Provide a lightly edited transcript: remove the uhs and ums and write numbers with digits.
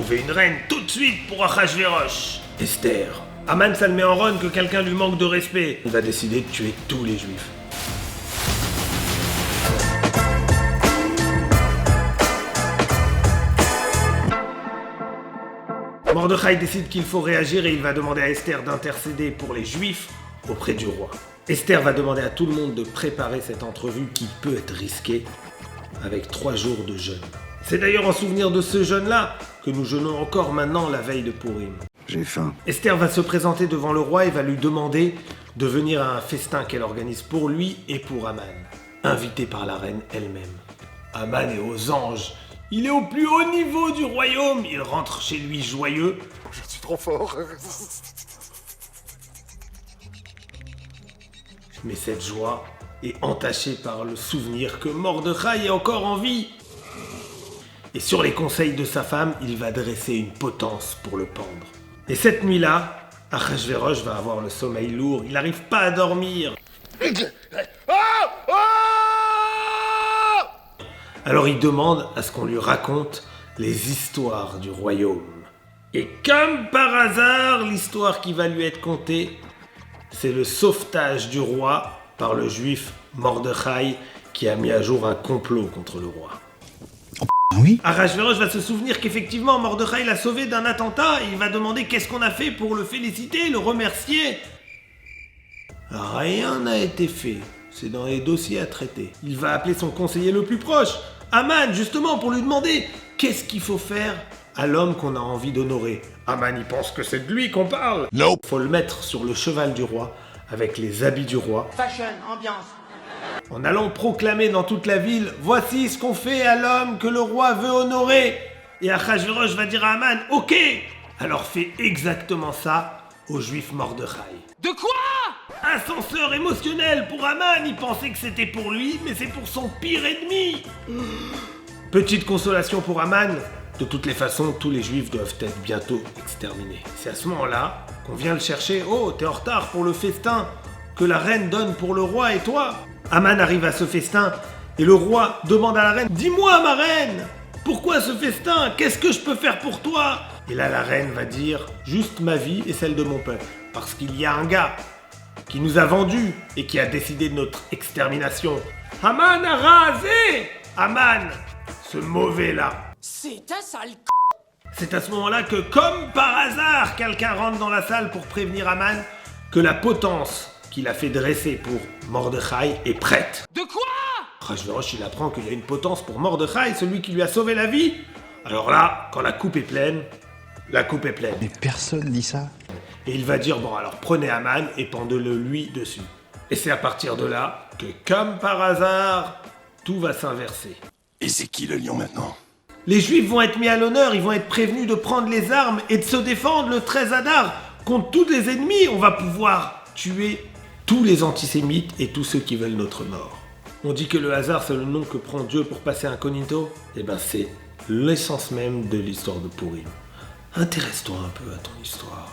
trouver une reine tout de suite pour Achashverosh. Esther. Haman, ça le met en run que quelqu'un lui manque de respect. Il va décider de tuer tous les juifs. Mordechai décide qu'il faut réagir et il va demander à Esther d'intercéder pour les juifs auprès du roi. Esther va demander à tout le monde de préparer cette entrevue qui peut être risquée avec 3 jours de jeûne. C'est d'ailleurs en souvenir de ce jeûne-là que nous jeûnons encore maintenant la veille de Purim. J'ai faim. Esther va se présenter devant le roi et va lui demander de venir à un festin qu'elle organise pour lui et pour Haman, invité par la reine elle-même. Haman est aux anges. Il est au plus haut niveau du royaume. Il rentre chez lui joyeux. Je suis trop fort. Mais cette joie est entachée par le souvenir que Mordechai est encore en vie. Et sur les conseils de sa femme, il va dresser une potence pour le pendre. Et cette nuit-là, Achashverosh va avoir le sommeil lourd. Il n'arrive pas à dormir. Alors il demande à ce qu'on lui raconte les histoires du royaume. Et comme par hasard, l'histoire qui va lui être contée, c'est le sauvetage du roi par le juif Mordechai qui a mis à jour un complot contre le roi. Oui. Achashverosh va se souvenir qu'effectivement Mordechai l'a sauvé d'un attentat et il va demander qu'est-ce qu'on a fait pour le féliciter, le remercier. Rien n'a été fait, c'est dans les dossiers à traiter. Il va appeler son conseiller le plus proche, Haman, justement pour lui demander qu'est-ce qu'il faut faire à l'homme qu'on a envie d'honorer. Haman il pense que c'est de lui qu'on parle. Nope. Faut le mettre sur le cheval du roi avec les habits du roi. Fashion, ambiance. En allant proclamer dans toute la ville « Voici ce qu'on fait à l'homme que le roi veut honorer !» Et Achashverosh va dire à Haman « Ok !» Alors fais exactement ça au juif Mordechai. De quoi? Ascenseur émotionnel pour Haman, il pensait que c'était pour lui, mais c'est pour son pire ennemi. Petite consolation pour Haman, de toutes les façons, tous les juifs doivent être bientôt exterminés. C'est à ce moment-là qu'on vient le chercher. « Oh, t'es en retard pour le festin que la reine donne pour le roi et toi !» Haman arrive à ce festin et le roi demande à la reine « Dis-moi ma reine, pourquoi ce festin? Qu'est-ce que je peux faire pour toi ?» Et là la reine va dire « Juste ma vie et celle de mon peuple, parce qu'il y a un gars qui nous a vendus et qui a décidé de notre extermination. Haman a rasé Haman, ce mauvais-là. » C'est un sale c***. C'est à ce moment-là que, comme par hasard, quelqu'un rentre dans la salle pour prévenir Haman que la potence qu'il a fait dresser pour Mordechai est prête. De quoi? Achashverosh, il apprend qu'il y a une potence pour Mordechai, celui qui lui a sauvé la vie. Alors là, quand la coupe est pleine, la coupe est pleine. Mais personne dit ça. Et il va dire, bon alors prenez Haman et pendez-le lui dessus. Et c'est à partir de là que, comme par hasard, tout va s'inverser. Et c'est qui le lion maintenant? Les Juifs vont être mis à l'honneur, ils vont être prévenus de prendre les armes et de se défendre le 13 Adar. Contre tous les ennemis, on va pouvoir tuer tous les antisémites et tous ceux qui veulent notre mort. On dit que le hasard, c'est le nom que prend Dieu pour passer incognito. Eh ben, c'est l'essence même de l'histoire de Purim. Intéresse-toi un peu à ton histoire.